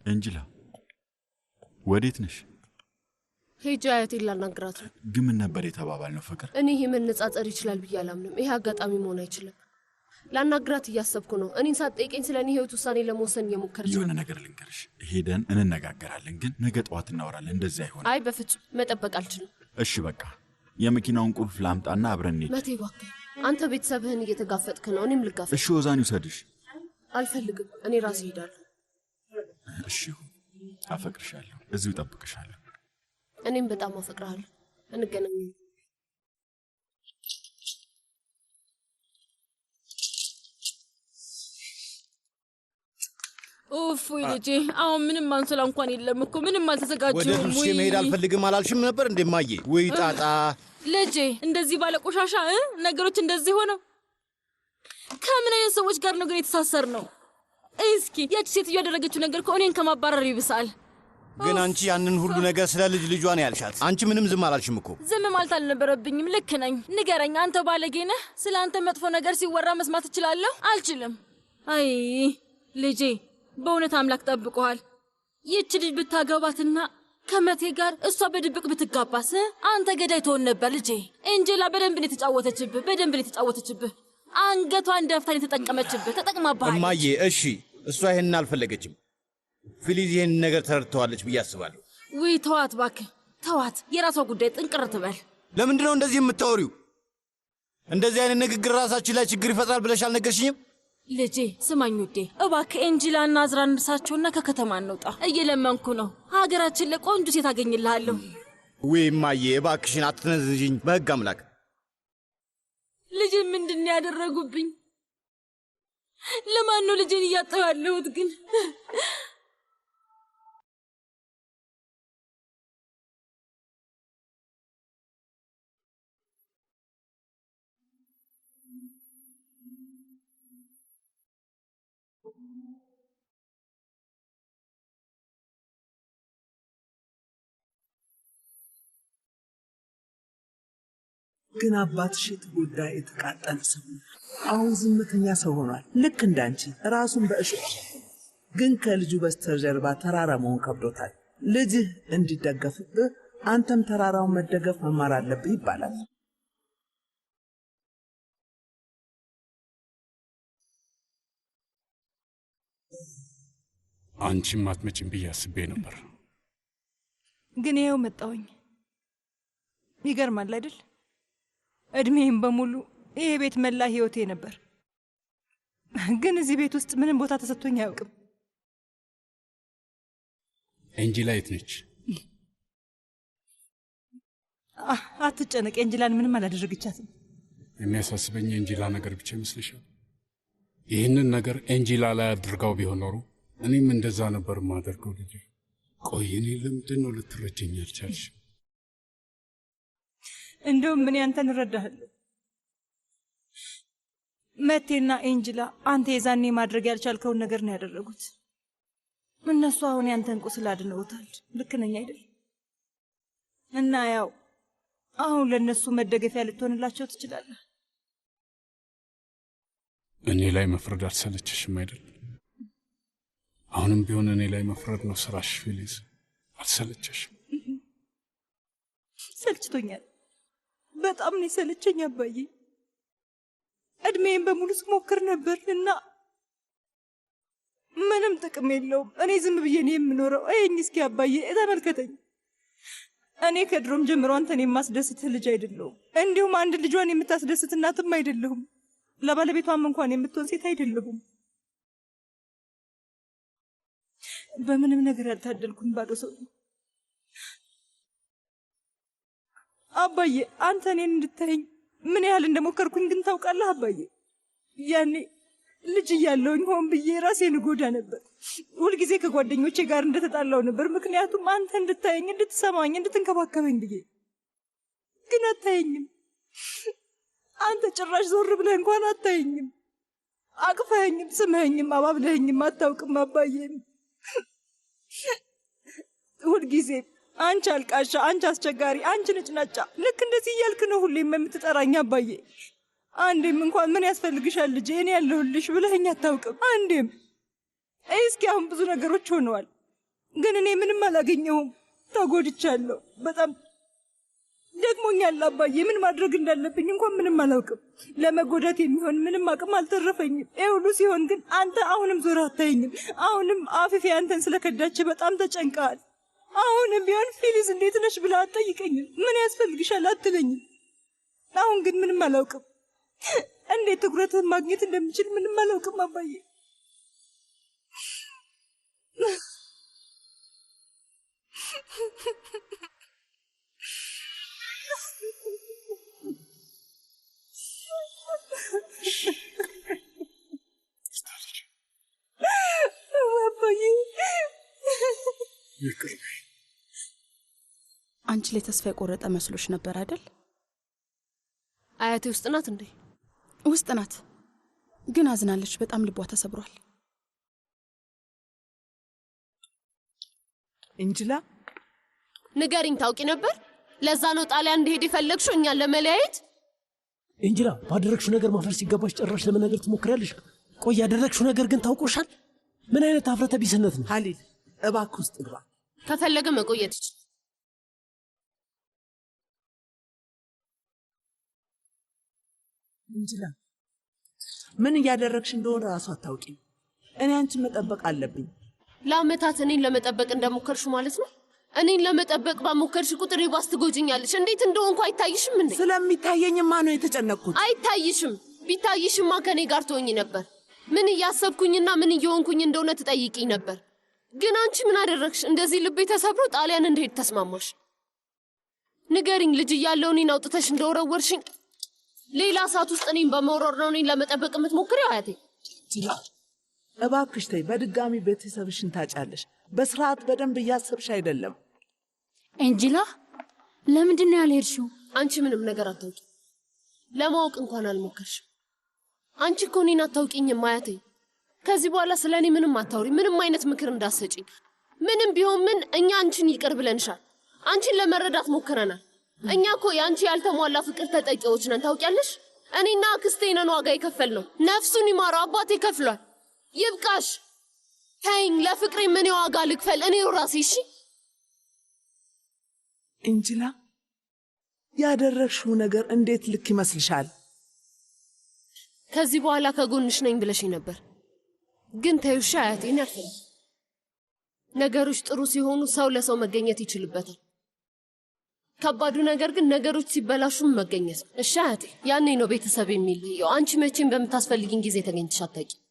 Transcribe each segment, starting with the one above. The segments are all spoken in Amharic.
እንጅላ ወዴት ነሽ? ሄጄ አያቴን ላናግራት ነው። ግን ምን ነበር የተባባልነው ፍቅር? እኔ ይሄ መነጻጸር ይችላል ብዬ አላምንም። ይሄ አጋጣሚ መሆን አይችልም። ላናግራት እያሰብኩ ነው። እኔን ሳትጠይቀኝ ስለ እኔ ህይወት ውሳኔ ለመወሰን እየሞከርሽ ነው። የሆነ ነገር ልንገርሽ፣ ሄደን እንነጋገራለን። ግን ነገ ጠዋት እናወራለን። እንደዚህ አይሆንም። አይ በፍጹም መጠበቅ አልችልም። እሺ በቃ የመኪናውን ቁልፍ ላምጣና አብረን እንሂድ። መቴ እባክህ፣ አንተ ቤተሰብህን እየተጋፈጥክ ነው፣ እኔም ልጋፈጥ። እሺ ወዛን ይውሰድሽ። አልፈልግም፣ እኔ ራሴ እሄዳለሁ። እሺ አፈቅርሻለሁ፣ እዚሁ እጠብቅሻለሁ። እኔም በጣም አፈቅርሃለሁ። እንገናኝ። ኡፍ ወይ ልጄ፣ አሁን ምንም አንሶላ እንኳን የለም እኮ ምንም አልተዘጋጀሁም። ወደ ዱርሴ መሄድ አልፈልግም አላልሽም ነበር እንደማዬ? ወይ ጣጣ ልጄ፣ እንደዚህ ባለ ቆሻሻ ነገሮች እንደዚህ ሆነው ከምን አይነት ሰዎች ጋር ነው ግን የተሳሰር ነው? እስኪ ያቺ ሴትዮ ያደረገችው ነገር እኮ እኔን ከማባረር ይብሳል። ግን አንቺ ያንን ሁሉ ነገር ስለ ልጇ ነው ያልሻት። አንቺ ምንም ዝም አላልሽም እኮ። ዝም ማለት አልነበረብኝም። ልክ ነኝ። ንገረኝ፣ አንተ ባለጌ ነህ። ስለ አንተ መጥፎ ነገር ሲወራ መስማት እችላለሁ? አልችልም። አይ ልጄ፣ በእውነት አምላክ ጠብቆሃል። ይህች ልጅ ብታገባትና ከመቴ ጋር እሷ በድብቅ ብትጋባስ አንተ ገዳይ ትሆን ነበር ልጄ። ኤንጀላ በደንብ ነው የተጫወተችብህ፣ በደንብ ነው የተጫወተችብህ። አንገቷን ደፍታን የተጠቀመችብህ፣ ተጠቅማባሃል። እማዬ እሺ፣ እሷ ይሄንን አልፈለገችም። ፊሊዝ ይሄን ነገር ተረድተዋለች ብዬ አስባለሁ። ውይ ተዋት እባክህ ተዋት፣ የራሷ ጉዳይ። ጥንቅር ትበል። ለምንድን ነው እንደዚህ የምታወሪው? እንደዚህ አይነት ንግግር ራሳችን ላይ ችግር ይፈጥራል ብለሽ አልነገርሽኝም? ልጄ ስማኝ ውዴ፣ እባክህ ኤንጂላና አዝራን እርሳቸውና ከከተማ እንውጣ። እየለመንኩ ነው። ሀገራችን ላይ ቆንጆ ሴት አገኝልሃለሁ። ውይ እማዬ እባክሽን አትነዝዥኝ፣ በሕግ አምላክ። ልጄ ምንድን ነው ያደረጉብኝ? ለማን ነው ልጄን እያጣሁ ያለሁት ግን? ግን አባትሽ የተጎዳ የተቃጠለ ሰው አሁን ዝምተኛ ሰው ሆኗል። ልክ እንዳንቺ ራሱን በእሾህ ግን ከልጁ በስተጀርባ ተራራ መሆን ከብዶታል። ልጅህ እንዲደገፍብህ አንተም ተራራውን መደገፍ መማር አለብህ ይባላል። አንቺም አትመጭም ብዬ አስቤ ነበር። ግን ይኸው መጣሁኝ። ይገርማል አይደል? እድሜም በሙሉ ይሄ ቤት መላ ህይወቴ ነበር። ግን እዚህ ቤት ውስጥ ምንም ቦታ ተሰጥቶኝ አያውቅም። ኤንጂላ የት ነች? አትጨነቅ፣ ኤንጂላን ምንም አላደረገቻትም። የሚያሳስበኝ የኤንጂላ ነገር ብቻ ይመስልሻል? ይህንን ነገር ኤንጂላ ላይ አድርጋው ቢሆን ኖሮ እኔም እንደዛ ነበር የማደርገው። ልጅ ቆይ፣ እኔ ለምንድን ነው ልትረጀኝ አልቻልሽ? እንደውም ምን አንተን እረዳሃለሁ። መቴና ኤንጂላ አንተ የዛኔ ማድረግ ያልቻልከውን ነገር ነው ያደረጉት። እነሱ አሁን ያንተን ቁስል አድነውታል። ልክ ነኝ አይደል? እና ያው አሁን ለነሱ መደገፊያ ልትሆንላቸው ትችላለህ። እኔ ላይ መፍረድ አልሰለችሽም አይደል? አሁንም ቢሆን እኔ ላይ መፍረድ ነው ስራሽ ፊሊዝ። አልሰለችሽም? ሰልችቶኛል። በጣም ነው የሰለቸኝ አባዬ። እድሜን በሙሉ ስሞክር ነበር እና ምንም ጥቅም የለውም። እኔ ዝም ብዬ ነው የምኖረው። አይኝ እስኪ አባዬ ተመልከተኝ። እኔ ከድሮም ጀምሮ አንተን የማስደስትህ ልጅ አይደለሁም። እንዲሁም አንድ ልጇን የምታስደስት እናትም አይደለሁም። ለባለቤቷም እንኳን የምትሆን ሴት አይደለሁም። በምንም ነገር ያልታደልኩኝ ባዶ ሰው አባዬ። አንተ እኔን እንድታየኝ ምን ያህል እንደሞከርኩኝ ግን ታውቃለህ አባዬ? ያኔ ልጅ እያለሁኝ ሆን ብዬ ራሴን እጎዳ ነበር። ሁልጊዜ ከጓደኞቼ ጋር እንደተጣላው ነበር። ምክንያቱም አንተ እንድታየኝ፣ እንድትሰማኝ፣ እንድትንከባከበኝ ብዬ። ግን አታየኝም። አንተ ጭራሽ ዞር ብለህ እንኳን አታየኝም። አቅፈኸኝም፣ ስምህኝም፣ አባብለኸኝም አታውቅም አባዬ። ሁልጊዜ አንቺ አልቃሻ፣ አንቺ አስቸጋሪ፣ አንቺ ነጭናጫ፣ ልክ እንደዚህ እያልክ ነው ሁሌም የምትጠራኝ አባዬ። አንዴም እንኳን ምን ያስፈልግሻል ልጄ እኔ ያለሁልሽ ብለኸኝ አታውቅም አንዴም። እስኪ አሁን ብዙ ነገሮች ሆነዋል። ግን እኔ ምንም አላገኘሁም። ተጎድቻለሁ። በጣም ደክሞኛል አባዬ። ምን ማድረግ እንዳለብኝ እንኳን ምንም አላውቅም። ለመጎዳት የሚሆን ምንም አቅም አልተረፈኝም። ይህ ሁሉ ሲሆን ግን አንተ አሁንም ዞር አታየኝም። አሁንም አፊፌ አንተን ስለከዳች በጣም ተጨንቀሃል። አሁንም ቢሆን ፊሊዝ እንዴት ነሽ ብለህ አትጠይቀኝም። ምን ያስፈልግሻል አትለኝም። አሁን ግን ምንም አላውቅም። እንዴት ትኩረትህን ማግኘት እንደምችል ምንም አላውቅም አባዬ። አንቺ ላይ ተስፋ የቆረጠ መስሎሽ ነበር አይደል? አያቴ ውስጥ ናት እንዴ? ውስጥ ናት፣ ግን አዝናለች። በጣም ልቧ ተሰብሯል። እንጅላ ንገሪኝ፣ ታውቂ ነበር? ለዛ ነው ጣሊያን እንደሄድ የፈለግሽው እኛን ለመለያየት? እንጅላ ባደረግሽው ነገር ማፈር ሲገባሽ ጭራሽ ለመናገር ትሞክሪያለሽ። ቆይ ያደረግሽው ነገር ግን ታውቆሻል? ምን አይነት አፍረተ ቢስነት ነው? ሀሊል እባክህ ውስጥ ግባ። ከፈለገ መቆየት ይችላል። እንጅላ ምን እያደረግሽ እንደሆነ ራሱ አታውቂም። እኔ አንቺን መጠበቅ አለብኝ። ለአመታት እኔን ለመጠበቅ እንደሞከርሽ ማለት ነው? እኔን ለመጠበቅ ባሞከርሽ ቁጥር ይባስ ትጎጂኛለሽ። እንዴት እንደሆንኩ አይታይሽም እንዴ? ስለሚታየኝማ ነው የተጨነቅኩት። አይታይሽም? ቢታይሽማ ከኔ ጋር ትሆኚ ነበር። ምን እያሰብኩኝና ምን እየሆንኩኝ እንደሆነ ትጠይቂኝ ነበር። ግን አንቺ ምን አደረግሽ? እንደዚህ ልቤ ተሰብሮ ጣሊያን እንደሄድ ተስማማሽ? ንገሪኝ፣ ልጅ እያለሁ እኔን አውጥተሽ እንደወረወርሽኝ ሌላ እሳት ውስጥ እኔን በመውረር ነው እኔን ለመጠበቅ የምትሞክሪው? አያቴ እባክሽ ተይ። በድጋሚ ቤተሰብሽን ታጫለሽ። በስርዓት በደንብ እያሰብሽ አይደለም። ኤንጂላ፣ ለምንድን ነው ያልሄድሽው? አንቺ ምንም ነገር አታውቂ። ለማወቅ እንኳን አልሞከርሽም። አንቺ እኮ እኔን አታውቂኝም አያቴ። ከዚህ በኋላ ስለ እኔ ምንም አታውሪ። ምንም አይነት ምክር እንዳሰጪኝ። ምንም ቢሆን ምን እኛ አንቺን ይቅር ብለንሻል። አንቺን ለመረዳት ሞክረናል። እኛ እኮ የአንቺ ያልተሟላ ፍቅር ተጠቂዎች ነን። ታውቂያለሽ? እኔና አክስቴ ነን ዋጋ የከፈል ነው። ነፍሱን ይማረው አባቴ ከፍሏል። ይብቃሽ። ተይኝ። ለፍቅሬ ምን ዋጋ ልክፈል እኔው ራሴ? እሺ እንጅላ፣ ያደረግሽው ነገር እንዴት ልክ ይመስልሻል? ከዚህ በኋላ ከጎንሽ ነኝ ብለሽኝ ነበር። ግን ተይውሻ አያቴ፣ እኔ አልፈልግም። ነገሮች ጥሩ ሲሆኑ ሰው ለሰው መገኘት ይችልበታል። ከባዱ ነገር ግን ነገሮች ሲበላሹም መገኘት ነው። እሺ አያቴ፣ ያኔ ነው ቤተሰብ የሚለየው። አንቺ መቼም በምታስፈልጊኝ ጊዜ ተገኝተሽ አታውቂም።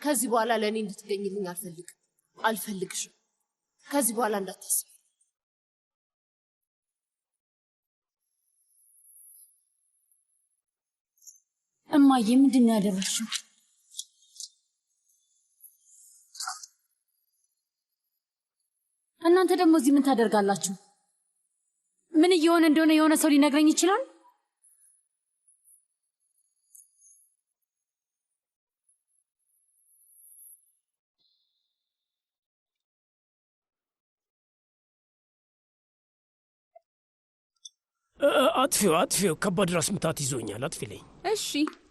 ከዚህ በኋላ ለእኔ እንድትገኝልኝ አልፈልግሽም። ከዚህ በኋላ እንዳታስብ። እማዬ፣ ምንድን ነው ያደረግሽው? እናንተ ደግሞ እዚህ ምን ታደርጋላችሁ? ምን እየሆነ እንደሆነ የሆነ ሰው ሊነግረኝ ይችላል? አጥፊው፣ ከባድ ራስ ምታት ይዞኛል። አጥፊልኝ።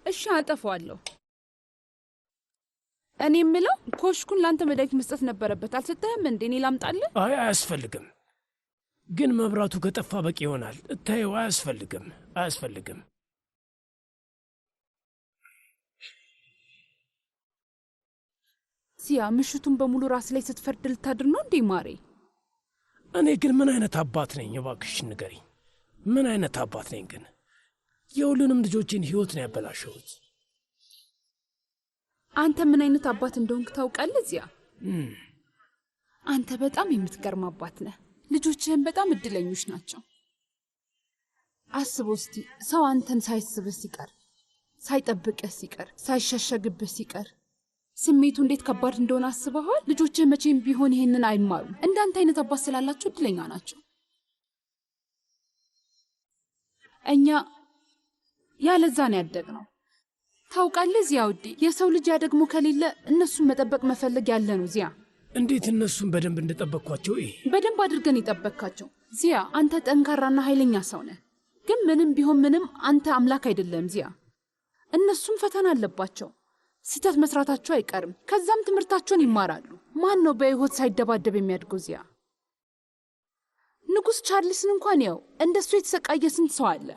እሺ አጠፋዋለሁ። እኔ የምለው ኮሽኩን ለአንተ መድኃኒት መስጠት ነበረበት። አልሰጠህም እንዴ? እኔ ላምጣልህ? አይ አያስፈልግም። ግን መብራቱ ከጠፋ በቂ ይሆናል። እታየው፣ አያስፈልግም። ሲያ፣ ምሽቱን በሙሉ ራስ ላይ ስትፈርድ ልታድር ነው እንዴ ማሬ? እኔ ግን ምን አይነት አባት ነኝ? እባክሽ ንገሪኝ። ምን አይነት አባት ነኝ ግን? የሁሉንም ልጆችን ህይወት ነው ያበላሸሁት። አንተ ምን አይነት አባት እንደሆንክ ታውቃለህ ዚያ? አንተ በጣም የምትገርም አባት ነህ። ልጆችህን በጣም እድለኞች ናቸው። አስበው እስቲ፣ ሰው አንተን ሳይስብህ ሲቀር፣ ሳይጠብቅህ ሲቀር፣ ሳይሸሸግብህ ሲቀር ስሜቱ እንዴት ከባድ እንደሆነ አስበዋል? ልጆችህ መቼም ቢሆን ይሄንን አይማሩም። እንዳንተ አይነት አባት ስላላቸው እድለኛ ናቸው። እኛ ያለዛ ነው ያደግነው። ታውቃለህ ዚያ ውዴ፣ የሰው ልጅ ያደግሞ ከሌለ እነሱን መጠበቅ መፈለግ ያለ ነው ዚያ። እንዴት እነሱን በደንብ እንደጠበቅኳቸው? በደንብ አድርገን የጠበቅካቸው ዚያ። አንተ ጠንካራና ኃይለኛ ሰው ነህ። ግን ምንም ቢሆን ምንም አንተ አምላክ አይደለም ዚያ። እነሱም ፈተና አለባቸው። ስህተት መስራታቸው አይቀርም። ከዛም ትምህርታቸውን ይማራሉ። ማን ነው በሕይወት ሳይደባደብ የሚያድገው? ዚያ ንጉሥ ቻርልስን እንኳን ያው እንደሱ የተሰቃየ ስንት ሰው አለ።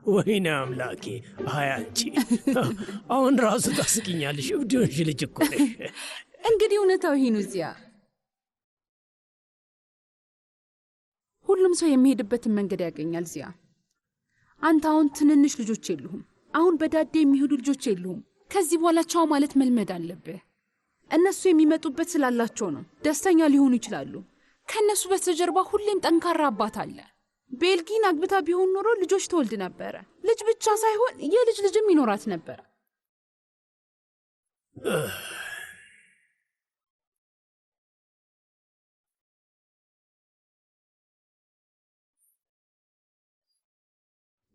ወይኔ አምላኬ! አይ አንቺ አሁን ራሱ ታስቂኛለሽ። እብድሽ ልጅ እኮ ነሽ። እንግዲህ እውነታው ይሄ ነው ዚያ። ሁሉም ሰው የሚሄድበትን መንገድ ያገኛል ዚያ። አንተ አሁን ትንንሽ ልጆች የሉህም። አሁን በዳዴ የሚሄዱ ልጆች የሉህም። ከዚህ በኋላ ቻው ማለት መልመድ አለብህ። እነሱ የሚመጡበት ስላላቸው ነው። ደስተኛ ሊሆኑ ይችላሉ። ከእነሱ በስተጀርባ ሁሌም ጠንካራ አባት አለ። ቤልጊን አግብታ ቢሆን ኖሮ ልጆች ትወልድ ነበረ። ልጅ ብቻ ሳይሆን የልጅ ልጅም ይኖራት ነበረ።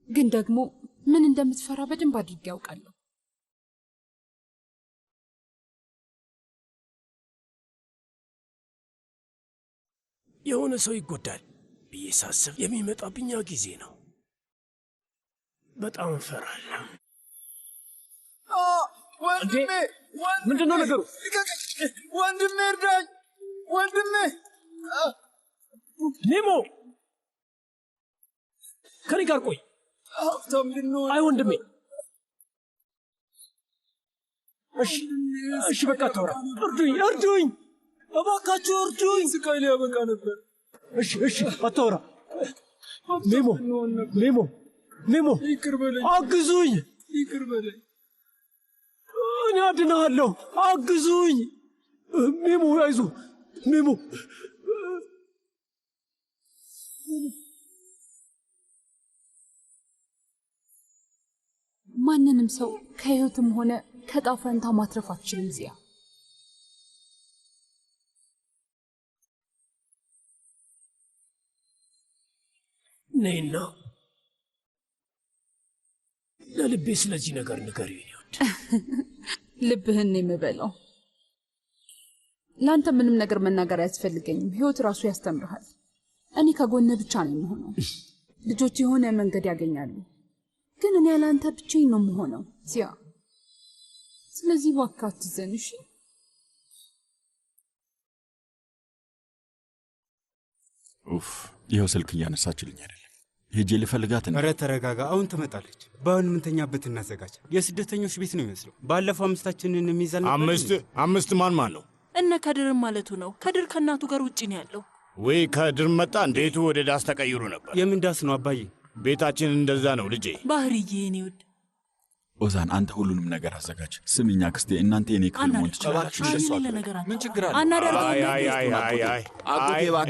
ግን ደግሞ ምን እንደምትፈራ በደንብ አድርጌ ያውቃለሁ። የሆነ ሰው ይጎዳል ብዬ ሳስብ የሚመጣብኛ ጊዜ ነው። በጣም እፈራለሁ። ወንድሜ! ምንድን ነው ነገሩ? ወንድሜ እርዳኝ! ወንድሜ! ኔሞ ከኔ ጋር ቆይ። ሀብታም ልንሆን። አይ ወንድሜ፣ እሺ በቃ ተውራ። እርዱኝ፣ እባካችሁ እርዱኝ። ስቃይ ሊያበቃ ነበር። እሺ አታውራ። ኔሞ ይቅር በለኝ። አግዙኝ። ይቅር በለኝ። እኔ አድናለሁ። አግዙኝ። ኔሞ አይዞህ ኔሞ። ማንንም ሰው ከህይወትም ሆነ ከጣፈንታ ማትረፍ አትችልም ዚያ። ነይና ለልቤ ስለዚህ ነገር ንገሪኝ። ልብህን ነው የምበላው። ለአንተ ምንም ነገር መናገር አያስፈልገኝም። ህይወት ራሱ ያስተምርሃል። እኔ ከጎንህ ብቻ ነው የምሆነው። ልጆች የሆነ መንገድ ያገኛሉ፣ ግን እኔ ያለ አንተ ብቻዬን ነው የምሆነው ዚያ። ስለዚህ እባክህ አትዘን እሺ? ኡፍ፣ ይኸው ስልክ እያነሳችልኝ አይደለም። ሄጄ ልፈልጋት ነው። ኧረ ተረጋጋ፣ አሁን ትመጣለች። በአሁን ምንተኛበት እናዘጋጅ። የስደተኞች ቤት ነው ይመስለው። ባለፈው አምስታችንን የሚይዛል ነበር። አምስት ማን ነው? እነ ከድርን ማለቱ ነው። ከድር ከእናቱ ጋር ውጭ ነው ያለው። ወይ ከድር መጣ። ቤቱ ወደ ዳስ ተቀይሮ ነበር። የምን ዳስ ነው አባዬ? ቤታችን እንደዛ ነው ልጄ። ባህርዬ እኔ ውድ ኦዛን፣ አንተ ሁሉንም ነገር አዘጋጅ። ስሚኝ አክስቴ፣ እናንተ የኔ ክፍል መሆን ትችላላችሁ። ምን ችግር አለ?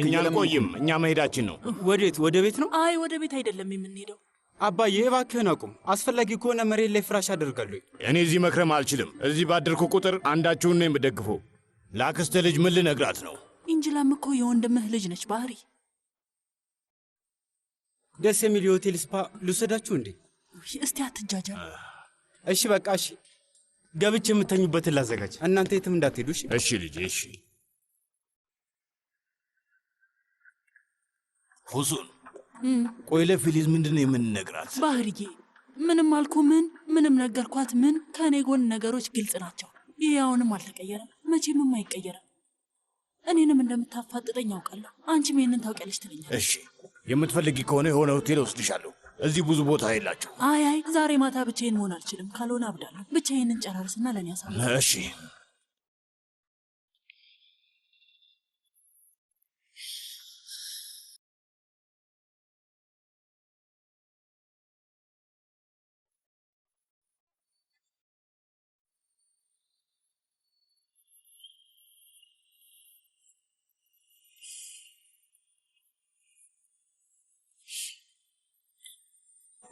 እኛ አንቆይም። እኛ መሄዳችን ነው። ወዴት? ወደ ቤት ነው? አይ ወደ ቤት አይደለም የምንሄደው። አባዬ እባክህን አቁም። አስፈላጊ ከሆነ መሬት ላይ ፍራሽ አደርጋለሁ። እኔ እዚህ መክረም አልችልም። እዚህ ባደርኩ ቁጥር አንዳችሁን ነው የምደግፈው። ለአክስተ ልጅ ምን ልነግራት ነው? ኢንጅላም እኮ የወንድምህ ልጅ ነች ባህሪ። ደስ የሚል የሆቴል ስፓ ልውሰዳችሁ እንዴ? እስቲ አትጃጃል። እሺ በቃ እሺ። ገብቼ የምተኙበትን ላዘጋጅ። እናንተ የትም እንዳትሄዱ እሺ? እሺ ልጄ እሺ። ሁሱን ቆይ፣ ለፊሊዝ ምንድን ነው የምንነግራት? ባህርዬ ምንም አልኩ ምንም ነገርኳት። ከእኔ ጎን ነገሮች ግልጽ ናቸው። ይህ አሁንም አልተቀየረም፣ መቼምም አይቀየርም። እኔንም እንደምታፋጥጠኝ ያውቃለሁ። አንቺም ይህንን ታውቂያለሽ ትለኛል። እሺ የምትፈልጊ ከሆነ የሆነ ሆቴል ወስድሻለሁ። እዚህ ብዙ ቦታ የላቸው። አይ ዛሬ ማታ ብቻዬን መሆን አልችልም። ካልሆነ አብዳለሁ። ብቻዬን እንጨራርስና ለእኔ ያሳብ። እሺ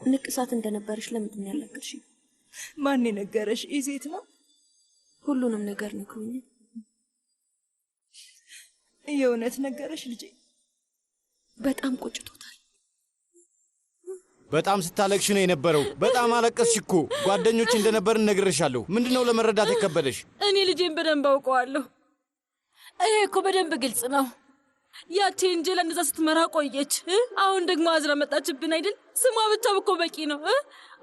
ንቅሳት እንደነበረሽ ለምንድን ነው ያልነገርሽኝ? ማን የነገረሽ? ኢዜት ነው። ሁሉንም ነገር ነግሮኝ። የእውነት ነገረሽ ልጄ? በጣም ቆጭቶታል። በጣም ስታለቅሽ ነው የነበረው። በጣም አለቀስሽ እኮ። ጓደኞች እንደነበርን ነግሬሻለሁ። ምንድነው ለመረዳት የከበደሽ? እኔ ልጄን በደንብ አውቀዋለሁ። ይሄ እኮ በደንብ ግልጽ ነው። ያቺ ኤንጀላ እንደዛ ስትመራ ቆየች። አሁን ደግሞ አዝራ መጣችብን አይደል? ስሟ ብቻ እኮ በቂ ነው።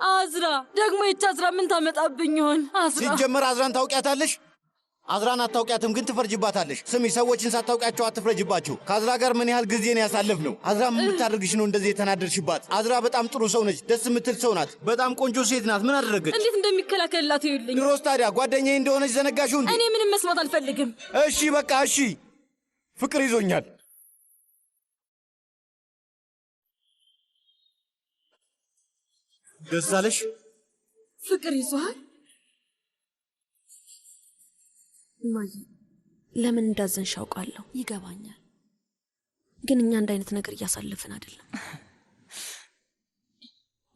አዝራ ደግሞ ይቺ አዝራ ምን ታመጣብኝ ይሆን? አዝራ ሲጀመር አዝራን ታውቂያታለሽ? አዝራን አታውቂያትም፣ ግን ትፈርጅባታለሽ። ስሚ፣ ሰዎችን ሳታውቂያቸው አትፍረጅባቸው። ከአዝራ ጋር ምን ያህል ጊዜ ነው ያሳለፍነው? አዝራ ምን ብታደርግሽ ነው እንደዚህ የተናደድሽባት? አዝራ በጣም ጥሩ ሰው ነች፣ ደስ የምትል ሰው ናት፣ በጣም ቆንጆ ሴት ናት። ምን አደረገች? እንዴት እንደሚከላከልላት ይኸውልኝ። ድሮስ ታዲያ ጓደኛዬ እንደሆነች ዘነጋሽው እንዴ? እኔ ምንም መስማት አልፈልግም። እሺ በቃ እሺ። ፍቅር ይዞኛል። ደስ አለሽ? ፍቅር ይዞሃል? እማዬ ለምን እንዳዘንሽ አውቃለሁ፣ ይገባኛል። ግን እኛ አንድ አይነት ነገር እያሳለፍን አይደለም።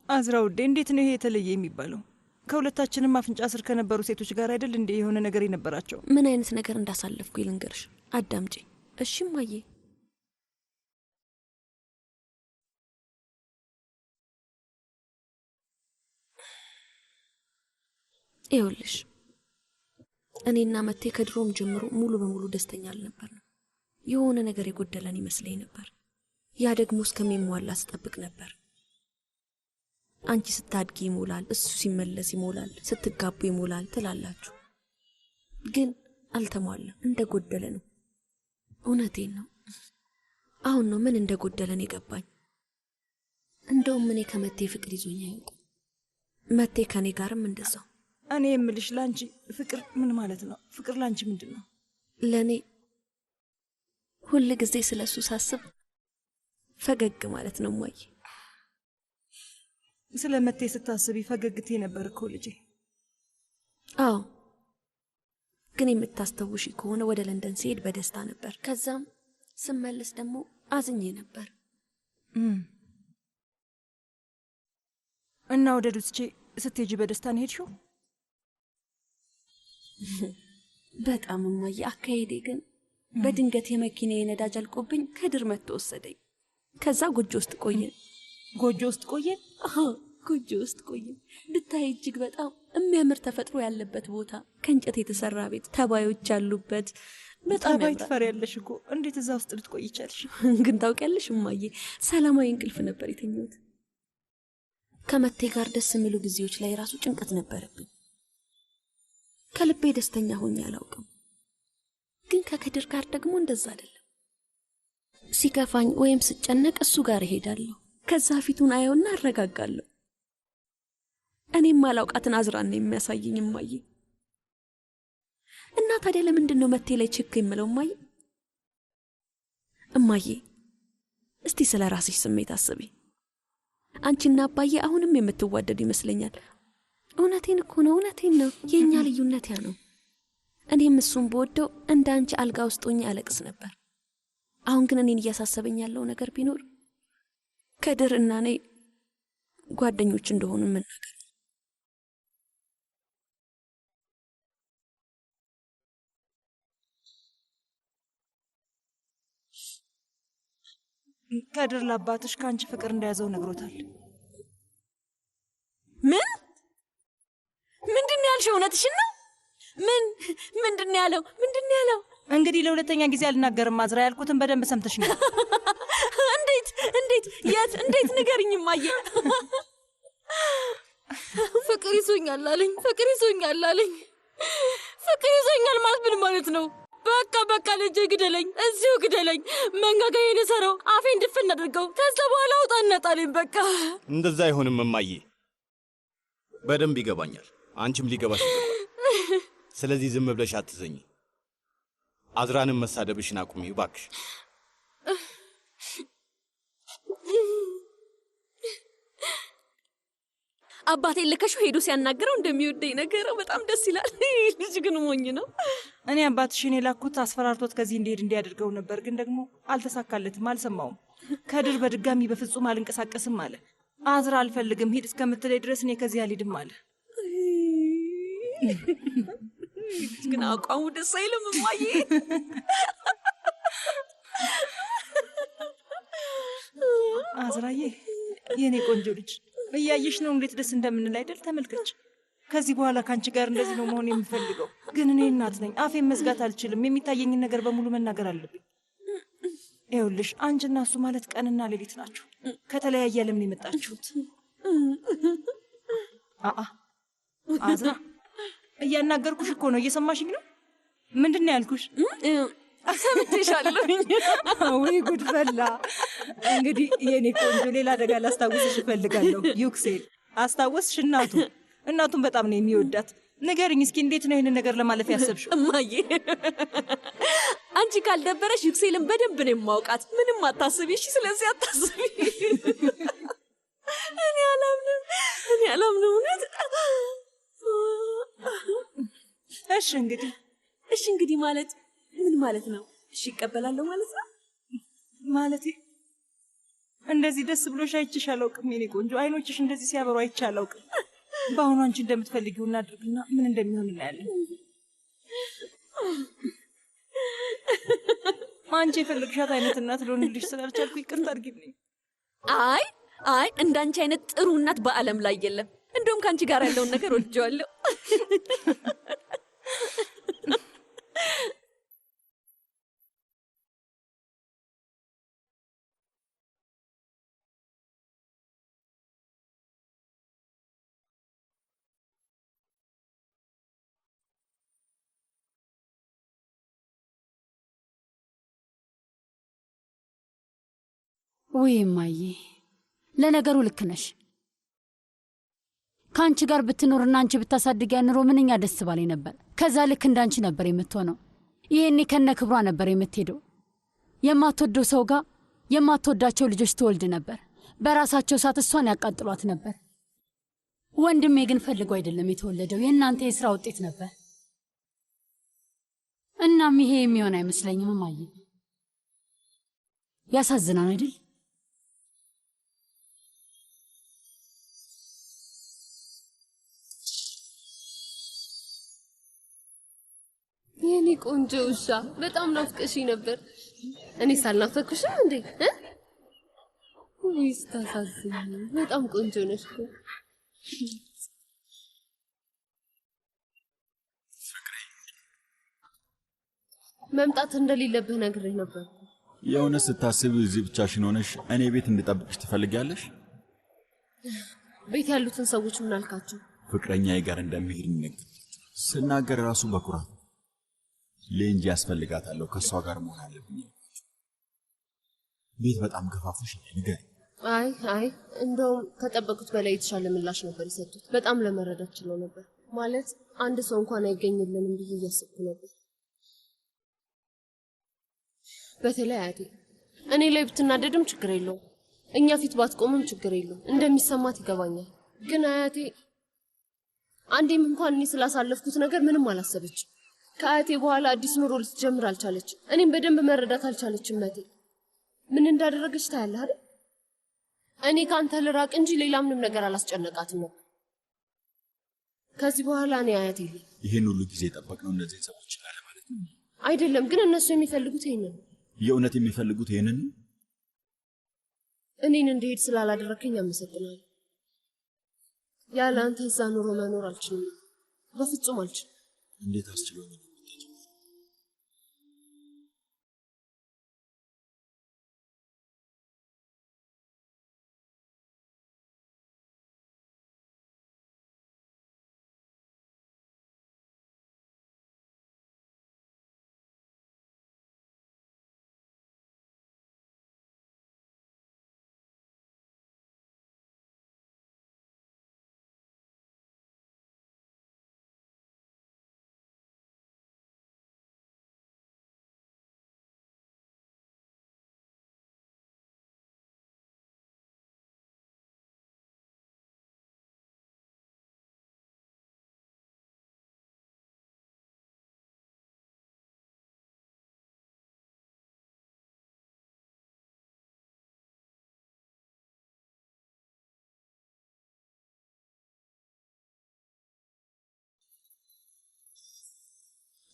አዝራ ውዴ፣ እንዴት ነው ይሄ የተለየ የሚባለው? ከሁለታችንም አፍንጫ ስር ከነበሩ ሴቶች ጋር አይደል እንዴ የሆነ ነገር የነበራቸው? ምን አይነት ነገር እንዳሳለፍኩ ልንገርሽ፣ አዳምጪ እሺ እማዬ? ይኸውልሽ እኔና መቴ ከድሮም ጀምሮ ሙሉ በሙሉ ደስተኛ አልነበርንም። የሆነ ነገር የጎደለን ይመስለኝ ነበር። ያ ደግሞ እስከሚሟላ ስጠብቅ ነበር። አንቺ ስታድጊ ይሞላል፣ እሱ ሲመለስ ይሞላል፣ ስትጋቡ ይሞላል ትላላችሁ። ግን አልተሟላም፣ እንደጎደለ ነው። እውነቴን ነው። አሁን ነው ምን እንደጎደለን የገባኝ። እንደውም እኔ ከመቴ ፍቅር ይዞኝ አያውቁም። መቴ ከኔ ጋርም እንደዛው። እኔ የምልሽ ላንቺ ፍቅር ምን ማለት ነው? ፍቅር ላንቺ ምንድን ነው? ለእኔ ሁል ጊዜ ስለ እሱ ሳስብ ፈገግ ማለት ነው እማዬ። ስለ መቴ ስታስቢ ፈገግቴ ነበር እኮ ልጄ። አዎ፣ ግን የምታስተውሺ ከሆነ ወደ ለንደን ሲሄድ በደስታ ነበር። ከዛም ስመለስ ደግሞ አዝኜ ነበር። እና ወደ ዱስቼ ስትሄጂ በደስታ ነው ሄድሽው? በጣም እማዬ። አካሄዴ ግን በድንገት የመኪናዬ ነዳጅ አልቆብኝ ከድር መጥቶ ወሰደኝ። ከዛ ጎጆ ውስጥ ቆየን። ጎጆ ውስጥ ቆየን? አዎ፣ ጎጆ ውስጥ ቆየን። ብታይ እጅግ በጣም የሚያምር ተፈጥሮ ያለበት ቦታ፣ ከእንጨት የተሰራ ቤት፣ ተባዮች ያሉበት በጣም ተባይ ትፈሪያለሽ እኮ። እንዴት እዛ ውስጥ ልትቆይ ይቻልሽ? ግን ታውቂያለሽ እማዬ፣ ሰላማዊ እንቅልፍ ነበር የተኛሁት። ከመቴ ጋር ደስ የሚሉ ጊዜዎች ላይ ራሱ ጭንቀት ነበረብኝ። ከልቤ ደስተኛ ሆኜ አላውቅም። ግን ከከድር ጋር ደግሞ እንደዛ አይደለም። ሲከፋኝ ወይም ስጨነቅ እሱ ጋር እሄዳለሁ። ከዛ ፊቱን አየውና አረጋጋለሁ። እኔም አላውቃትን አዝራን ነው የሚያሳየኝ እማዬ። እና ታዲያ ለምንድን ነው መቴ ላይ ችክ የምለው እማዬ? እማዬ እስቲ ስለ ራስሽ ስሜት አስቢ። አንቺና አባዬ አሁንም የምትዋደዱ ይመስለኛል። እውነቴን እኮ ነው፣ እውነቴን ነው። የእኛ ልዩነት ያ ነው። እኔም እሱን በወደው እንደ አንቺ አልጋ ውስጥ ሆኜ አለቅስ ነበር። አሁን ግን እኔን እያሳሰበኝ ያለው ነገር ቢኖር ከድር እና እኔ ጓደኞች እንደሆኑ መናገር። ከድር ለአባትሽ ከአንቺ ፍቅር እንደያዘው ነግሮታል። ምን? ምንድን ያልሽው? እውነትሽን ነው? ምንድን ያለው? ምንድን ያለው? እንግዲህ ለሁለተኛ ጊዜ አልናገርም አዝራ። ያልኩትን በደንብ ሰምተሽ ነው። እንዴት? የት? እንዴት? ንገሪኝ እማዬ። ፍቅር ይዞኛል አለኝ። ፍቅር ይዞኛል አለኝ። ፍቅር ይዞኛል ማለት ምን ማለት ነው? በቃ ልጄ ግደለኝ፣ እዚሁ ግደለኝ። መንጋጋዬን የሰራው አፌን ድፍን አድርገው፣ ከዛ በኋላ አውጣና ጣለኝ። በቃ እንደዛ አይሆንም እማዬ። በደንብ ይገባኛል፣ አንቺም ሊገባሽ ይገባል። ስለዚህ ዝም ብለሽ አትዘኝ። አዝራንም መሳደብሽን አቁሚ እባክሽ። አባቴ ልከሽው ሄዶ ሲያናገረው እንደሚወደኝ ነገረው። በጣም ደስ ይላል። ልጅ ግን ሞኝ ነው። እኔ አባትሽን የላኩት አስፈራርቶት ከዚህ እንዲሄድ እንዲያደርገው ነበር፣ ግን ደግሞ አልተሳካለትም። አልሰማውም። ከድር በድጋሚ በፍጹም አልንቀሳቀስም አለ። አዝራ አልፈልግም ሂድ እስከምትለይ ድረስ እኔ ከዚህ አልሄድም አለ። ግን አቋሙ ደስ አይልም እማዬ። አዝራዬ የኔ ቆንጆ ልጅ እያየሽ ነው እንዴት ደስ እንደምንል አይደል? ተመልከች። ከዚህ በኋላ ከአንቺ ጋር እንደዚህ ነው መሆን የምፈልገው። ግን እኔ እናት ነኝ፣ አፌን መዝጋት አልችልም። የሚታየኝን ነገር በሙሉ መናገር አለብኝ። ይኸውልሽ አንቺና እሱ ማለት ቀንና ሌሊት ናችሁ። ከተለያየ ለምን የመጣችሁት? አዝራ እያናገርኩሽ እኮ ነው። እየሰማሽኝ ነው? ምንድን ነው ያልኩሽ? ሰምቼሻለሁኝ። ወይ ጉድ ፈላ። እንግዲህ የኔ ቆንጆ ሌላ አደጋ ላስታውስሽ እፈልጋለሁ። ዩክሴል አስታወስሽ? እናቱን በጣም ነው የሚወዳት። ንገሪኝ እስኪ እንዴት ነው ይህንን ነገር ለማለፍ ያሰብሽው? እማዬ አንቺ ካልደበረሽ ዩክሴልን በደንብ ነው የማውቃት። ምንም አታስቢ እሺ? ስለዚህ አታስቢ። እኔ አላምንም እውነት። እሺ እንግዲህ ማለት ምን ማለት ነው? እሺ ይቀበላለሁ ማለት ነው? ማለቴ እንደዚህ ደስ ብሎሽ አይቼሽ አላውቅም የኔ ቆንጆ። አይኖችሽ እንደዚህ ሲያበሩ አይቼ አላውቅም። በአሁኑ አንቺ እንደምትፈልጊው እናድርግና ምን እንደሚሆን እናያለን። አንቺ የፈለግሻት አይነት እናት ልሆንልሽ ስላልቻልኩ ይቅርታ አድርጊልኝ። አይ እንዳንቺ አይነት ጥሩ እናት በዓለም ላይ የለም። እንደውም ከአንቺ ጋር ያለውን ነገር ወድጀዋለሁ። ውይ እማዬ፣ ለነገሩ ልክ ነሽ። ከአንቺ ጋር ብትኖርና አንቺ ብታሳድግ ያንሮ ምንኛ ደስ ባለኝ ነበር። ከዛ ልክ እንዳንቺ ነበር የምትሆነው። ይሄኔ ከነ ክብሯ ነበር የምትሄደው። የማትወደው ሰው ጋር የማትወዳቸው ልጆች ትወልድ ነበር። በራሳቸው ሰዓት እሷን ያቃጥሏት ነበር። ወንድሜ ግን ፈልጎ አይደለም የተወለደው፣ የእናንተ የሥራ ውጤት ነበር። እናም ይሄ የሚሆን አይመስለኝም እማዬ። ያሳዝናል አይደል? የኔ ቆንጆ ውሻ በጣም ናፍቀሽ ነበር። እኔ ሳልናፈቅሽም እንዴ? ወይስ ታሳዝኝ? በጣም ቆንጆ ነሽ እኮ። መምጣት እንደሌለብህ ነግሬህ ነበር። የእውነት ስታስብ እዚህ ብቻሽን ሆነሽ እኔ ቤት እንድጠብቅሽ ትፈልጊያለሽ? ቤት ያሉትን ሰዎች ምን አልካቸው? ፍቅረኛዬ ጋር እንደሚሄድ ነገር ስናገር ራሱ በኩራት ለእንጂ ያስፈልጋታለሁ፣ ከሷ ጋር መሆን አለብኝ። ቤት በጣም ገፋፉሽ ንገሪ። አይ እንደውም ከጠበቁት በላይ የተሻለ ምላሽ ነበር የሰጡት። በጣም ለመረዳት ችለው ነበር። ማለት አንድ ሰው እንኳን አይገኝልንም ብዬ እያሰብኩ ነበር። በተለይ አያቴ እኔ ላይ ብትናደድም ችግር የለውም፣ እኛ ፊት ባትቆምም ችግር የለውም፣ እንደሚሰማት ይገባኛል። ግን አያቴ አንዴም እንኳን እኔ ስላሳለፍኩት ነገር ምንም አላሰበችም። ከአያቴ በኋላ አዲስ ኑሮ ልትጀምር አልቻለች። እኔም በደንብ መረዳት አልቻለችም። መቴ ምን እንዳደረገች ታያለህ አይደል? እኔ ካንተ ልራቅ እንጂ ሌላ ምንም ነገር አላስጨነቃትም ነበር። ከዚህ በኋላ እኔ አያቴ ይሄን ሁሉ ጊዜ ጠበቅነው እነዚህ ሰዎች አለ ማለት ነው አይደለም? ግን እነሱ የሚፈልጉት ይሄንን ነው። የእውነት የሚፈልጉት ይሄንን ነው? እኔን እንድሄድ ስላላደረከኝ አመሰግናለሁ። ያለ አንተ እዛ ኑሮ መኖር አልችልም፣ በፍጹም አልችልም። እንዴት አስችሎኝ?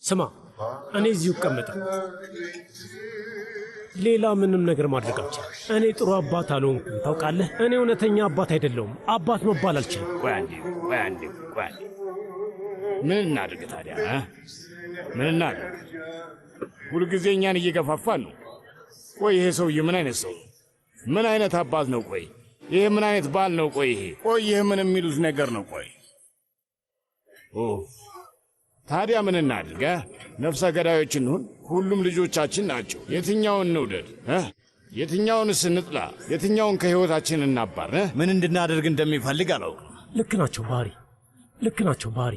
ስማ፣ እኔ እዚሁ እቀመጣለሁ። ሌላ ምንም ነገር ማድረግ አልችልም። እኔ ጥሩ አባት አልሆንኩም ታውቃለህ። እኔ እውነተኛ አባት አይደለሁም። አባት መባል አልችልም። ቆይ አንዴ። ምን እናድርግ ታዲያ? ምን እናድርግ? ሁልጊዜ እኛን እየገፋፋሉ። ቆይ ይሄ ሰውዬ ምን አይነት ሰው? ምን አይነት አባት ነው? ቆይ ይሄ ምን አይነት ባል ነው? ቆይ ይሄ ምን የሚሉት ነገር ነው? ቆይ ታዲያ ምን እናድርግ? ነፍሰ ገዳዮች እንሁን? ሁሉም ልጆቻችን ናቸው። የትኛውን እንውደድ? የትኛውንስ እንጥላ? የትኛውን ከሕይወታችን እናባር? ምን እንድናደርግ እንደሚፈልግ አላውቅም። ልክ ናቸው ባህሪ፣ ልክ ናቸው ባህሪ።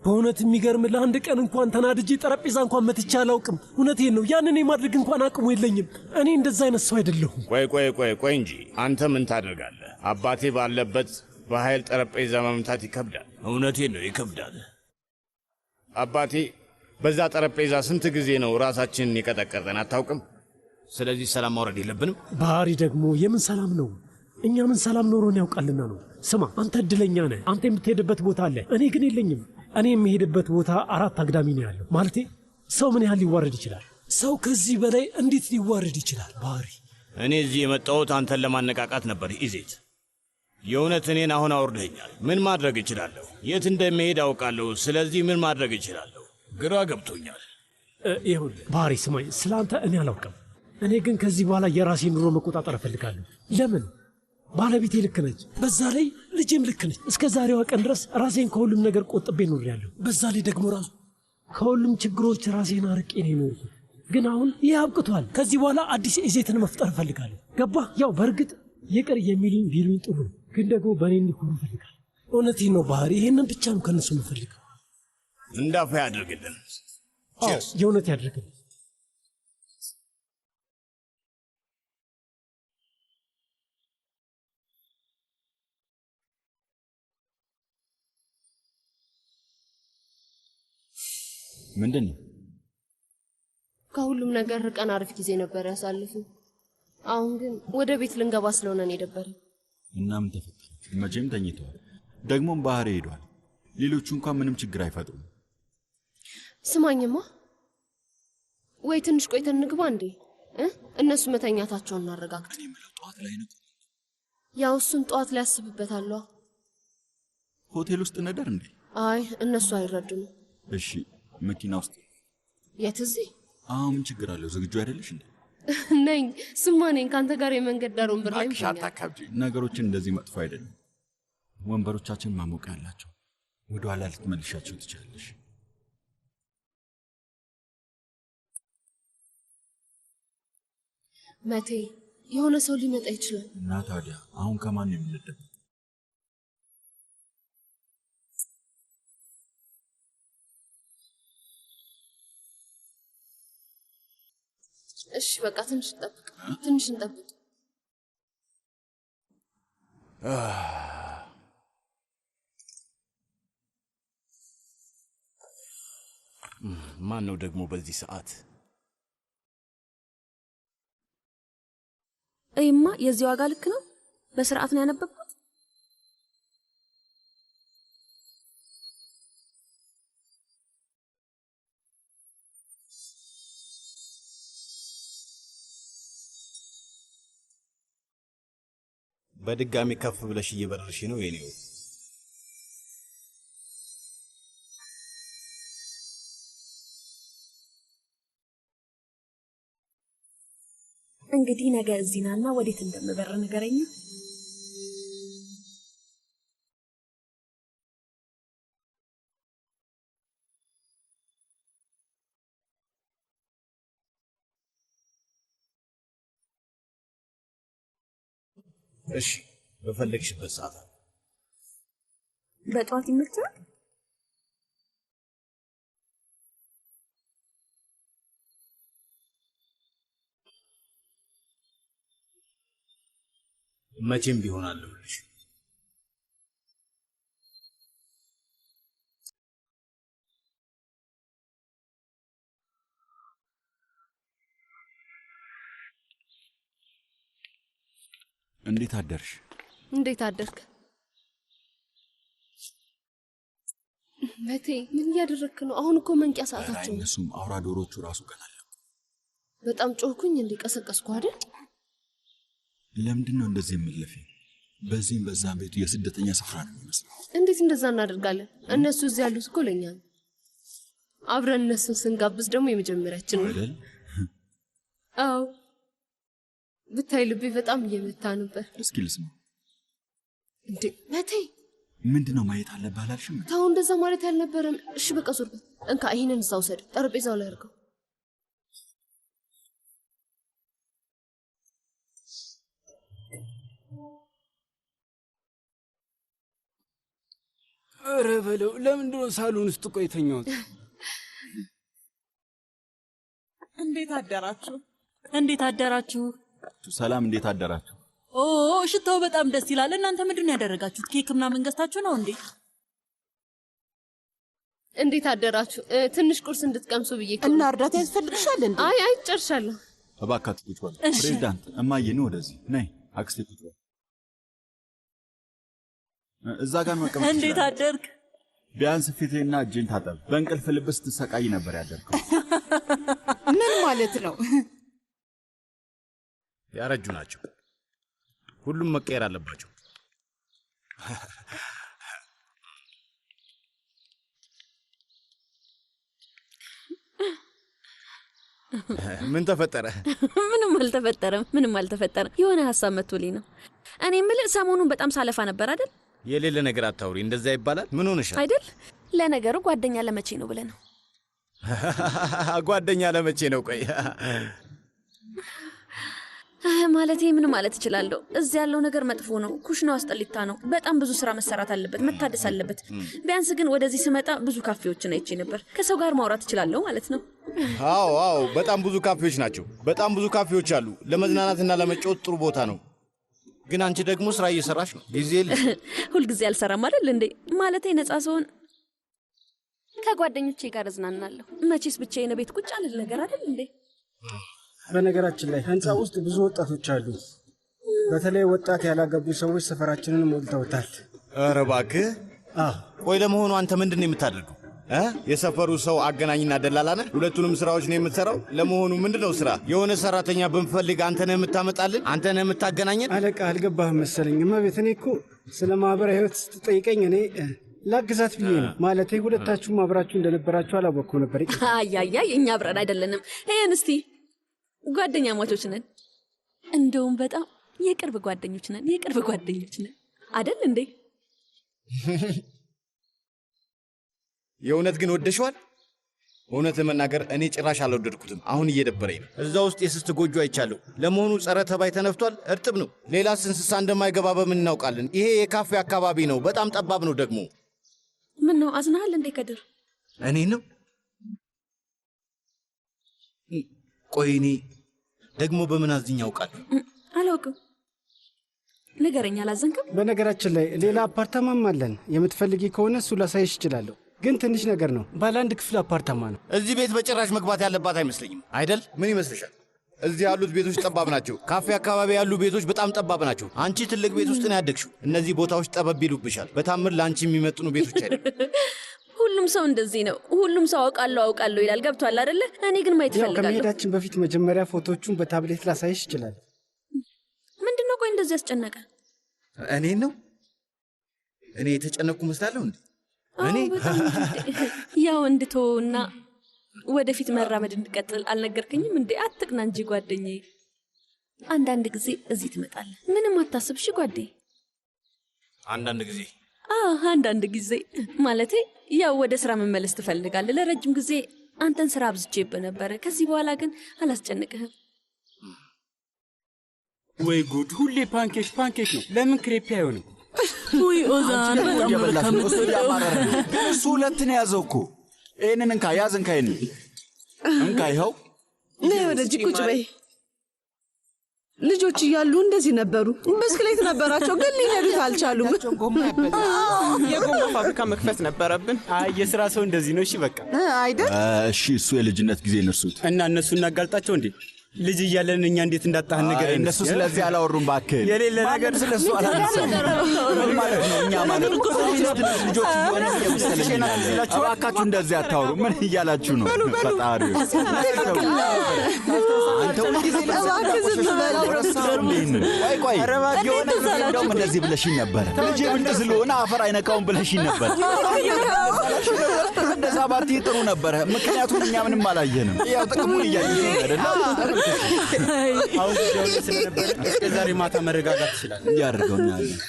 በእውነት የሚገርም ለአንድ ቀን እንኳን ተናድጄ ጠረጴዛ እንኳን መትቼ አላውቅም። እውነቴን ነው። ያንን የማድረግ እንኳን አቅሙ የለኝም። እኔ እንደዛ አይነት ሰው አይደለሁም። ቆይ እንጂ አንተ ምን ታደርጋለህ? አባቴ ባለበት በኃይል ጠረጴዛ መምታት ይከብዳል። እውነቴን ነው፣ ይከብዳል። አባቴ በዛ ጠረጴዛ ስንት ጊዜ ነው ራሳችንን የቀጠቀጠን አታውቅም? ስለዚህ ሰላም ማውረድ የለብንም። ባህሪ ደግሞ የምን ሰላም ነው? እኛ ምን ሰላም ኖሮን ያውቃልና ነው። ስማ አንተ እድለኛ ነህ። አንተ የምትሄድበት ቦታ አለ፣ እኔ ግን የለኝም። እኔ የሚሄድበት ቦታ አራት አግዳሚ ነው ያለው። ማለቴ ሰው ምን ያህል ሊዋረድ ይችላል? ሰው ከዚህ በላይ እንዴት ሊዋረድ ይችላል? ባህሪ እኔ እዚህ የመጣሁት አንተን ለማነቃቃት ነበር ኢዜት። የእውነት እኔን አሁን አውርደኛል። ምን ማድረግ እችላለሁ? የት እንደሚሄድ አውቃለሁ። ስለዚህ ምን ማድረግ እችላለሁ? ግራ ገብቶኛል። ይሁን ባህሪ ስማኝ፣ ስለ አንተ እኔ አላውቅም። እኔ ግን ከዚህ በኋላ የራሴ ኑሮ መቆጣጠር እፈልጋለሁ። ለምን? ባለቤቴ ልክ ነች፣ በዛ ላይ ልጄም ልክ ነች። እስከ ዛሬዋ ቀን ድረስ ራሴን ከሁሉም ነገር ቆጥቤ ኖሬያለሁ። በዛ ላይ ደግሞ ራሱ ከሁሉም ችግሮች ራሴን አርቄ ነው የኖርኩት። ግን አሁን ይህ አብቅቷል። ከዚህ በኋላ አዲስ ኢዜትን መፍጠር እፈልጋለሁ። ገባህ? ያው በእርግጥ ይቅር የሚሉኝ ቢሉኝ ጥሩ ነው፣ ግን ደግሞ በእኔ እንዲኮሩ እፈልጋለሁ። እውነቴን ነው ባህሪ፣ ይህንን ብቻ ነው ከእነሱ የምፈልገው። እንዳፋ ያድርግልን። የእውነት ያድርግልን። ምንድን ነው? ከሁሉም ነገር ርቀን አሪፍ ጊዜ ነበር ያሳልፉ። አሁን ግን ወደ ቤት ልንገባ ስለሆነ ነው የደበረኝ። እና ምን ተፈጠረ? መቼም ተኝተዋል። ደግሞም ባህሪ ሄዷል። ሌሎቹ እንኳን ምንም ችግር አይፈጥሩም። ስማኝማ፣ ወይ ትንሽ ቆይተን እንግባ እንዴ? እነሱ መተኛታቸውን እናረጋግጥ። እኔ የምለው ጠዋት ላይ ነው። ያው እሱን ጠዋት ላይ ያስብበታለሁ። ሆቴል ውስጥ ነደር እንዴ? አይ እነሱ አይረዱም። እሺ መኪና ውስጥ። የት? እዚህ። ምን ችግር አለው? ዝግጁ አይደለሽ እንዴ? ነኝ። ስማ ነኝ። ከአንተ ጋር የመንገድ ዳር ወንበር ላይ ነገሮችን እንደዚህ መጥፎ አይደለም። ወንበሮቻችን ማሞቂያ አላቸው። ወደ ኋላ ልትመልሻቸው ትችላለሽ። መቴ፣ የሆነ ሰው ሊመጣ ይችላል። እና ታዲያ አሁን ከማን ነው የምንደበቅ? እሺ በቃ ትንሽ እንጠብቅ። ማን ነው ደግሞ በዚህ ሰዓት? እይማ የዚህ ዋጋ ልክ ነው። በስርዓት ነው ያነበብኩት። በድጋሚ ከፍ ብለሽ እየበረርሽ ነው የኔው። እንግዲህ ነገ እዚህ ናና ወዴት እንደምበር ንገረኝ። እሺ በፈለግሽበት ሰዓት። በጠዋት ይመቻል? መቼም ቢሆን አለሁልሽ። እንዴት አደርሽ? እንዴት አደርክ? መቴ ምን እያደረክ ነው? አሁን እኮ መንቂያ ሰዓታችን ነው። እነሱም አውራ ዶሮቹ ራሱ ገና አለ። በጣም ጮህኩኝ እንዴ? ቀሰቀስኩ አይደል? ለምንድን ነው እንደዚህ የምትለፊው? በዚህም በዛም ቤቱ የስደተኛ ስፍራ ነው የሚመስለው። እንዴት እንደዛ እናደርጋለን? እነሱ እዚህ ያሉት እኮ ለኛ ነው። አብረን እነሱን ስንጋብዝ ደግሞ የመጀመሪያችን ነው አይደል? አዎ ብታይ ልቤ በጣም እየመታ ነበር። እስኪ ልስማ። እንዴ መቴ ምንድነው ማየት አለብህ አላልሽም? ተው እንደዛ ማለት ያልነበረም። እሺ በቃ ዞር በል። እንካ ይሄንን እዛው ሰድ፣ ጠረጴዛው ላይ አድርገው። ኧረ በለው ለምንድን ነው ሳሎን ውስጥ ቆይተኛውት? እንዴት አደራችሁ? እንዴት አደራችሁ? ሰላም፣ እንዴት አደራችሁ? ኦ ሽታው በጣም ደስ ይላል። እናንተ ምንድን ነው ያደረጋችሁት? ኬክ ምናምን ገዝታችሁ ነው እንዴ? እንዴት አደራችሁ? ትንሽ ቁርስ እንድትቀምሱ ብዬ እና እርዳታ ያስፈልግሻል እንዴ? አይ ጨርሻለሁ። እባካችሁ ቁጭ በሉ። ፕሬዝዳንት እማዬ ነው ወደዚህ ነይ። አክስቴ ቁጭ በሉ። እዛ ጋር መቀመጥ። እንዴት አደርክ? ቢያንስ ፊቴና እጄን ታጠብ። በእንቅልፍ ልብስ ትሰቃይ ነበር ያደርገው። ምን ማለት ነው? ያረጁ ናቸው። ሁሉም መቀየር አለባቸው። ምን ተፈጠረ? ምንም አልተፈጠረም። ምንም አልተፈጠረም። የሆነ ሐሳብ መጥቶልኝ ነው። እኔ የምልህ ሰሞኑን በጣም ሳለፋ ነበር አይደል? የሌለ ነገር አታውሪ። እንደዛ ይባላል? ምን ሆነሻል? አይደል? ለነገሩ ጓደኛ ለመቼ ነው ብለህ ነው? ጓደኛ ለመቼ ነው? ቆይ ማለቴ ምን ማለት እችላለሁ? እዚህ ያለው ነገር መጥፎ ነው። ኩሽናው አስጠሊታ ነው። በጣም ብዙ ስራ መሰራት አለበት፣ መታደስ አለበት። ቢያንስ ግን ወደዚህ ስመጣ ብዙ ካፌዎችን አይቼ ነበር። ከሰው ጋር ማውራት እችላለሁ ማለት ነው። አዎ፣ በጣም ብዙ ካፌዎች ናቸው። በጣም ብዙ ካፌዎች አሉ። ለመዝናናትና ለመጫወት ጥሩ ቦታ ነው። ግን አንቺ ደግሞ ስራ እየሰራሽ ነው። ጊዜ የለሽ። ሁልጊዜ አልሰራም አይደል እንዴ? ማለቴ ነፃ ስሆን ከጓደኞቼ ጋር እዝናናለሁ። መቼስ ብቻዬን ቤት ቁጭ አልል ነገር አይደል እንዴ? በነገራችን ላይ ህንፃ ውስጥ ብዙ ወጣቶች አሉ። በተለይ ወጣት ያላገቡ ሰዎች ሰፈራችንን ሞልተውታል። ኧረ እባክህ። ቆይ ለመሆኑ አንተ ምንድን ነው የምታደርገው? የሰፈሩ ሰው አገናኝና ደላላ ነህ? ሁለቱንም ስራዎች ነው የምትሰራው? ለመሆኑ ምንድን ነው ስራ? የሆነ ሰራተኛ ብንፈልግ አንተ ነህ የምታመጣልን? አንተ ነህ የምታገናኘን? አለቃ አልገባህም መሰለኝ። እመቤት፣ እኔ እኮ ስለ ማህበራዊ ህይወት ስትጠይቀኝ እኔ ላግዛት ብዬ ነው። ማለቴ ሁለታችሁም አብራችሁ እንደነበራችሁ አላወቅኩም ነበር። አያያይ፣ እኛ አብረን አይደለንም። ይሄን እስቲ ጓደኛማቾች ነን። እንደውም በጣም የቅርብ ጓደኞች ነን። የቅርብ ጓደኞች ነን አይደል እንዴ? የእውነት ግን ወደሽዋል? እውነት ለመናገር እኔ ጭራሽ አልወደድኩትም። አሁን እየደበረኝ ነው። እዛ ውስጥ የስስት ጎጆ አይቻለሁ። ለመሆኑ ጸረ ተባይ ተነፍቷል? እርጥብ ነው። ሌላስ እንስሳ እንደማይገባ በምን እናውቃለን? ይሄ የካፌ አካባቢ ነው። በጣም ጠባብ ነው ደግሞ። ምን ነው አዝናሃል እንዴ ከድር? እኔ ነው? ቆይ እኔ ደግሞ በምን አዝኝ ያውቃለሁ? አላውቅም። ንገረኝ፣ አላዘንክም? በነገራችን ላይ ሌላ አፓርታማም አለን። የምትፈልጊ ከሆነ እሱ ላሳይሽ እችላለሁ። ግን ትንሽ ነገር ነው። ባለ አንድ ክፍል አፓርታማ ነው። እዚህ ቤት በጭራሽ መግባት ያለባት አይመስለኝም። አይደል? ምን ይመስልሻል? እዚህ ያሉት ቤቶች ጠባብ ናቸው። ካፌ አካባቢ ያሉ ቤቶች በጣም ጠባብ ናቸው። አንቺ ትልቅ ቤት ውስጥ ነው ያደግሽው። እነዚህ ቦታዎች ጠበብ ይሉብሻል። በታምር ለአንቺ የሚመጥኑ ቤቶች አይደለም። ሁሉም ሰው እንደዚህ ነው። ሁሉም ሰው አውቃለሁ ይላል። ገብቷል አይደለ? እኔ ግን ማየት እፈልጋለሁ። ከመሄዳችን በፊት መጀመሪያ ፎቶቹን በታብሌት ላሳይሽ ይችላል። ምንድነው? ቆይ እንደዚህ ያስጨነቀ? እኔ ነው? እኔ የተጨነቅኩ መስላለሁ እንዴ? እኔ ያው እንድትሆና ወደፊት መራመድ እንድቀጥል አልነገርከኝም እንዴ? አትቅና እንጂ ጓደኛዬ። አንዳንድ ጊዜ እዚህ ትመጣለህ። ምንም አታስብ እሺ ጓዴ። አንዳንድ ጊዜ አንዳንድ ጊዜ ማለቴ ያው ወደ ስራ መመለስ ትፈልጋለህ። ለረጅም ጊዜ አንተን ስራ አብዝቼብህ ነበረ። ከዚህ በኋላ ግን አላስጨንቅህም። ወይ ጉድ! ሁሌ ፓንኬክ ነው። ለምን ክሬፒ አይሆንም? ውይ ኦዛን በጣም መልካም ነው። እሱ ሁለትን ያዘው እኮ። ይህንን እንካ፣ ያዝ፣ እንካ፣ ይህንን እንካ። ይኸው ነይ ወደዚህ ቁጭ በይ። ልጆች እያሉ እንደዚህ ነበሩ። ብስክሌት ነበራቸው፣ ግን ሊነዱት አልቻሉም። የጎማ ፋብሪካ መክፈት ነበረብን። የስራ ሰው እንደዚህ ነው። እሺ በቃ አይደል? እሺ፣ እሱ የልጅነት ጊዜ እነርሱት እና እነሱ እናጋልጣቸው እንዴ? ልጅ እያለን እኛ እንዴት እንዳጣህ ነገር እነሱ ስለዚህ አላወሩም። እባክህ የሌለ ነገር ስለሱ አላነሳም። ምን ማለት ነው? እኛ ማለት ልጆች እየሆነ እየመሰለኝ እባካችሁ እንደዚህ አታወሩ። ምን እያላችሁ ነው? ፈጣሪ አንተ ሁልጊዜ ቆይ የሆነ እንደውም እንደዚህ ብለሽኝ ነበረ። ልጄ ብልጥ ስለሆነ አፈር አይነካውም ብለሽኝ ነበር። እንደዛ ባርቲ ጥሩ ነበረ። ምክንያቱም እኛ ምንም አላየንም። ያው ጥቅሙን እያየን አይደል? አሁን ጉዳዩ ስለነበረ እስከ ዛሬ ማታ መረጋጋት ይችላል። ያደርገው እናያለን።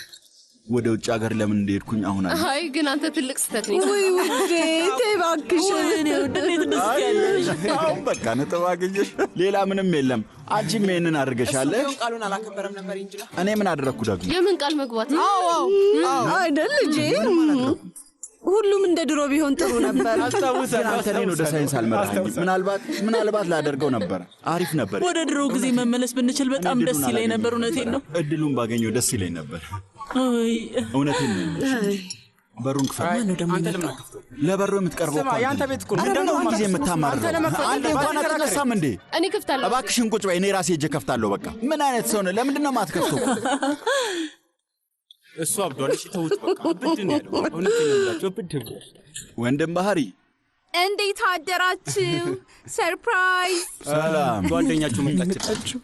ወደ ውጭ ሀገር ለምን እንደሄድኩኝ አሁን አለ። አይ ግን አንተ ትልቅ ስተት ነው። ወይ ውዴ ተይ እባክሽ። ወይኔ ውዴ ደስ ያለሽ። አሁን በቃ ነጥብ አገኘሽ። ሌላ ምንም የለም። አንቺም ይሄንን አድርገሻል። ቃሉን አላከበረም ነበር እንጂ እኔ ምን አደረኩ ደግሞ? የምን ቃል መግባት? አዎ አይደል ልጄ? ሁሉም እንደ ድሮ ቢሆን ጥሩ ነበር። ግን አንተ እኔን ወደ ሳይንስ አልመራኸኝም። ምናልባት ላደርገው ነበር። አሪፍ ነበር። ወደ ድሮ ጊዜ መመለስ ብንችል በጣም ደስ ይለኝ ነበር። እውነቴን ነው። እድሉን ባገኘው ደስ ይለኝ ነበር። አይ እውነቴን ነው። በሩን ክፈት። አንተ ለምን አትከፍተው? ለበሩ የምትቀርበው ስማ፣ ያንተ ቤት እኮ ነው። እንደው ጊዜ የምታማርረው አንዴ እንኳን አትነሳም እንዴ? እኔ ከፍታለሁ። እባክሽን ቁጭ በይ። እኔ ራሴ ሄጄ ከፍታለሁ። በቃ ምን አይነት ሰው ነህ? ለምንድን ነው የማትከፍተው? እሱ አብዷል። እሺ ተውት በቃ። ብድ ነው ያለው። እውነቴን ነው የምላቸው፣ ብድ ነው። ወንድም ባህሪ እንዴት አደራችሁ? ሰርፕራይዝ! ሰላም። ጓደኛችሁ መጣችላችሁ?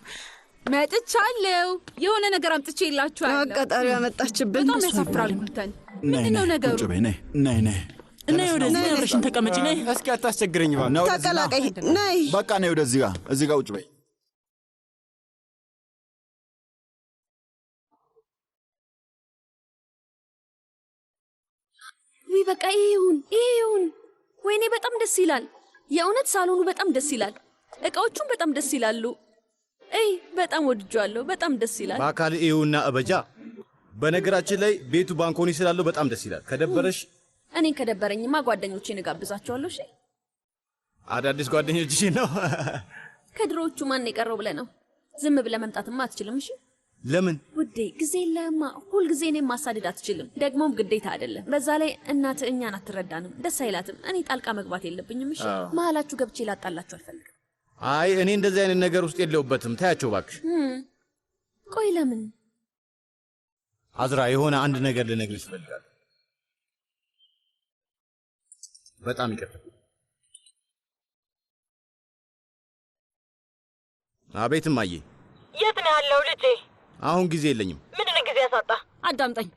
መጥቻለሁ። የሆነ ነገር አምጥቼ የላችኋለሁ። አቃጣሪ ያመጣችብን። በጣም ያሳፍራል። ጉተን ምንድነው ነገሩ? ቁጭ በይ። ነይ እና ወደዚህ አብረሽን ተቀመጪ። ነይ እስኪ አታስቸግረኝ እባክህ። ተቀላቀይ። ነይ በቃ ነይ ወደዚህ ጋር፣ እዚህ ጋር ቁጭ በይ። ውይ በቃ ይሄ ይሁን። ወይኔ በጣም ደስ ይላል። የእውነት ሳሎኑ በጣም ደስ ይላል። እቃዎቹም በጣም ደስ ይላሉ። በጣም ወድጄዋለሁ። በጣም ደስ ይላል። በአካል እዩና እበጃ። በነገራችን ላይ ቤቱ ባንኮኒ ስላለው በጣም ደስ ይላል። ከደበረሽ እኔን ከደበረኝማ ጓደኞቼን እጋብዛቸዋለሁ። እሺ አዳዲስ ጓደኞችሽ ነው? ከድሮዎቹ ማን የቀረው ብለህ ነው? ዝም ብለህ መምጣትማ አትችልም። እሺ ለምን ውዴ? ጊዜ የለህማ። ሁልጊዜ እኔን ማሳደድ አትችልም። ደግሞም ግዴታ አይደለም። በዛ ላይ እናትህ እኛን አትረዳንም፣ ደስ አይላትም። እኔ ጣልቃ መግባት የለብኝም። እሺ መሀላችሁ ገብቼ ላጣላችሁ አልፈልግም። አይ እኔ እንደዚህ አይነት ነገር ውስጥ የለሁበትም። ታያቸው እባክሽ። ቆይ ለምን? አዝራ የሆነ አንድ ነገር ልነግርሽ እፈልጋለሁ። በጣም ይቅርታ። አቤት እማዬ። የት ነው ያለው ልጄ? አሁን ጊዜ የለኝም። ምንድን ጊዜ ያሳጣ? አዳምጠኝ።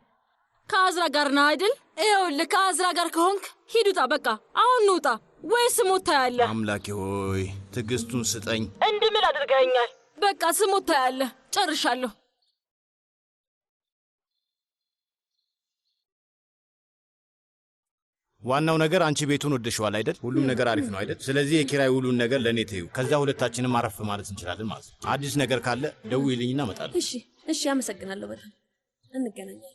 ከአዝራ ጋር ነህ አይደል? ይኸውልህ ከአዝራ ጋር ከሆንክ ሂዱታ። በቃ አሁን እንውጣ ወይስ ሞታ ያለ? አምላኬ ሆይ ትዕግስቱን ስጠኝ። እንድምል አድርገኸኛል። በቃ ስሞታ ያለ ጨርሻለሁ። ዋናው ነገር አንቺ ቤቱን ወደሽዋል አይደል? ሁሉም ነገር አሪፍ ነው አይደል? ስለዚህ የኪራይ ውሉን ነገር ለእኔ ተይው። ከዛ ሁለታችንም አረፍ ማለት እንችላለን ማለት ነው። አዲስ ነገር ካለ ደውዪልኝና እመጣለሁ። እሺ፣ አመሰግናለሁ በጣም። እንገናኛለን።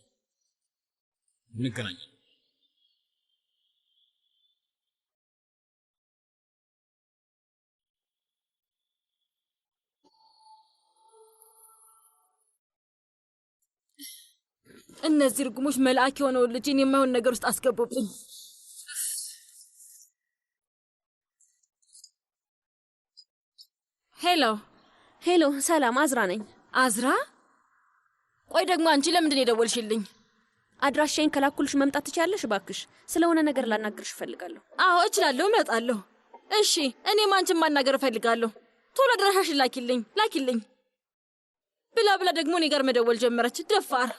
እነዚህ ርጉሞች መልአክ የሆነውን ልጅን የማይሆን ነገር ውስጥ አስገቡብኝ። ሄሎ፣ ሰላም፣ አዝራ ነኝ። አዝራ? ቆይ ደግሞ አንቺ ለምንድን ነው የደወልሽልኝ? አድራሻዬን ከላኩልሽ መምጣት ትችያለሽ? እባክሽ ስለሆነ ነገር ላናግርሽ እፈልጋለሁ። አዎ እችላለሁ፣ እመጣለሁ። እሺ፣ እኔም አንቺን ማናገር እፈልጋለሁ። ቶሎ አድራሻሽን ላኪልኝ ብላ ደግሞ እኔ ጋር መደወል ጀመረች። ደፋር